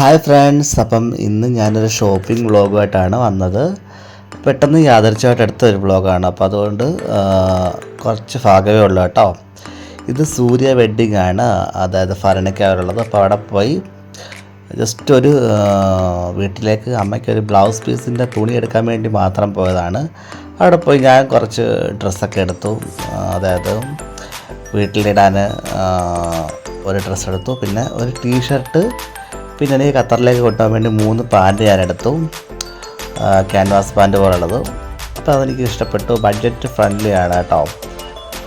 Hi friends, അപ്പം ഇന്ന് ഞാനൊരു ഷോപ്പിംഗ് വ്ളോഗുമായിട്ടാണ് വന്നത്. പെട്ടെന്ന് യാദൃച്ഛികമായിട്ട് എടുത്തൊരു വ്ളോഗാണ്. അപ്പോൾ അതുകൊണ്ട് കുറച്ച് ഭാഗമേ ഉള്ളൂ കേട്ടോ. ഇത് സൂര്യ വെഡ്ഡിങ് ആണ്, അതായത് ഭരണിക്കാവരുള്ളത്. അപ്പോൾ അവിടെ പോയി ജസ്റ്റ് ഒരു വീട്ടിലേക്ക് അമ്മയ്ക്കൊരു ബ്ലൗസ് പീസിൻ്റെ തുണി എടുക്കാൻ വേണ്ടി മാത്രം പോയതാണ്. അവിടെ പോയി ഞാൻ കുറച്ച് ഡ്രസ്സൊക്കെ എടുത്തു. അതായത് വീട്ടിലിടാൻ ഒരു ഡ്രസ്സ് എടുത്തു, പിന്നെ ഒരു ടീഷർട്ട്, പിന്നെ എനിക്ക് ഖത്തറിലേക്ക് കൊണ്ടുപോകാൻ വേണ്ടി 3 പാൻറ്റ് ഞാനെടുത്തു, ക്യാൻവാസ് പാൻറ്റ് പോലുള്ളത്. അപ്പോൾ അതെനിക്ക് ഇഷ്ടപ്പെട്ടു. ബഡ്ജറ്റ് ഫ്രണ്ട്ലി ആണ് കേട്ടോ.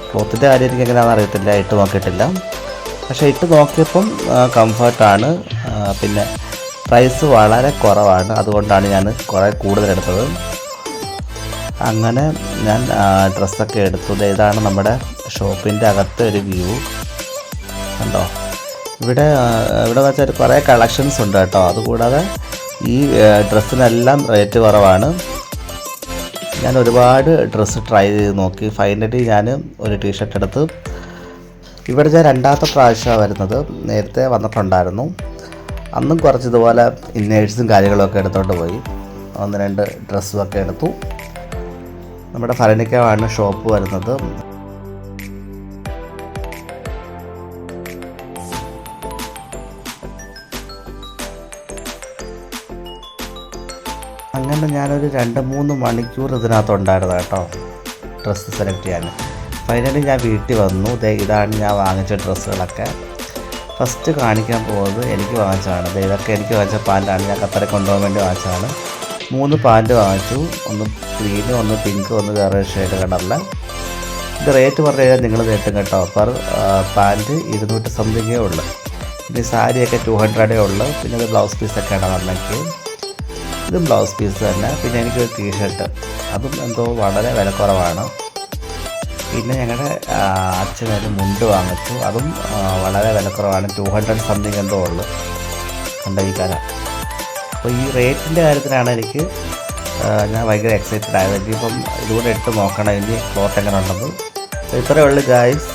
ക്ലോത്തിൻ്റെ കാര്യം എനിക്ക് എങ്ങനെയാണെന്ന് അറിയത്തില്ല, ഇട്ട് നോക്കിയിട്ടില്ല. പക്ഷേ ഇട്ട് നോക്കിയപ്പം കംഫർട്ടാണ്. പിന്നെ പ്രൈസ് വളരെ കുറവാണ്, അതുകൊണ്ടാണ് ഞാൻ കുറേ കൂടുതലെടുത്തത്. അങ്ങനെ ഞാൻ ഡ്രസ്സൊക്കെ എടുത്തു. ഇതാണ് നമ്മുടെ ഷോപ്പിൻ്റെ അകത്തെ ഒരു വ്യൂ കണ്ടോ. ഇവിടെ വെച്ചാൽ കുറേ കളക്ഷൻസ് ഉണ്ട് കേട്ടോ. അതുകൂടാതെ ഈ ഡ്രസ്സിനെല്ലാം റേറ്റ് കുറവാണ്. ഞാൻ ഒരുപാട് ഡ്രസ്സ് ട്രൈ ചെയ്ത് നോക്കി. ഫൈനലി ഞാൻ ഒരു ടീഷർട്ട് എടുത്ത്. ഇവിടെ ഞാൻ 2ാമത്തെ പ്രാവശ്യമാണ് വരുന്നത്. നേരത്തെ വന്നിട്ടുണ്ടായിരുന്നു. അന്നും കുറച്ച് ഇതുപോലെ ഇന്നേഴ്സും കാര്യങ്ങളൊക്കെ എടുത്തോണ്ട് പോയി. 1-2 ഡ്രസ്സുമൊക്കെ എടുത്തു. നമ്മുടെ ഭരണിക്കാവാണ് ഷോപ്പ് വരുന്നത്. അങ്ങനെ ഞാനൊരു 2-3 മണിക്കൂർ ഇതിനകത്തുണ്ടായിരുന്നു കേട്ടോ, ഡ്രസ്സ് സെലക്ട് ചെയ്യാൻ. ഫൈനലി ഞാൻ വീട്ടിൽ വന്നു. ഇതാണ് ഞാൻ വാങ്ങിച്ച ഡ്രസ്സുകളൊക്കെ. ഫസ്റ്റ് കാണിക്കാൻ പോകുന്നത് എനിക്ക് വാങ്ങിച്ചതാണ്. ഇതൊക്കെ എനിക്ക് വാങ്ങിച്ച പാൻറ്റാണ്. ഞാൻ ഖത്തറിൽ കൊണ്ടുപോകാൻ വേണ്ടി വാങ്ങിച്ചതാണ്. 3 പാൻറ്റ് വാങ്ങിച്ചു. ഒന്ന് ഗ്രീന്, ഒന്ന് പിങ്ക്, ഒന്ന് വേറെ ഷെയ്ഡ് കളറിൽ. ഇത് റേറ്റ് പറഞ്ഞു കഴിഞ്ഞാൽ നിങ്ങൾ നേട്ടും കേട്ടോ. പെർ പാൻറ്റ് 200 സംതിങ്ങേ ഉള്ളൂ. പിന്നെ സാരിയൊക്കെ 200 ഉള്ളൂ. പിന്നെ ഇത് ബ്ലൗസ് പീസൊക്കെയാണ് വന്നെങ്കിൽ. ഇതും ബ്ലൗസ് പീസ് തന്നെ. പിന്നെ എനിക്കൊരു ടീഷർട്ട്, അതും എന്തോ വളരെ വിലക്കുറവാണ്. പിന്നെ ഞങ്ങളുടെ അച്ഛനൊരു മുണ്ട് വാങ്ങിച്ചു. അതും വളരെ വിലക്കുറവാണ്, 200 സംതിങ് എന്തോ ഉള്ളു. കണ്ട ഈ കല. അപ്പോൾ ഈ റേറ്റിൻ്റെ കാര്യത്തിലാണ് ഞാൻ ഭയങ്കര എക്സൈറ്റഡ് ആയത്. ഇനിയിപ്പം ഇതുകൂടെ ഇട്ട് നോക്കണം ഇനി ക്ലോത്ത് എങ്ങനെ ഉണ്ടെന്ന്. ഇത്രയേ ഉള്ളൂ ഗായ്സ്.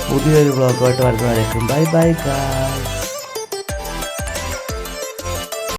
പുതിയൊരു വ്ളോഗുമായിട്ട് വരുന്നതായിരിക്കും. Bye bye guys.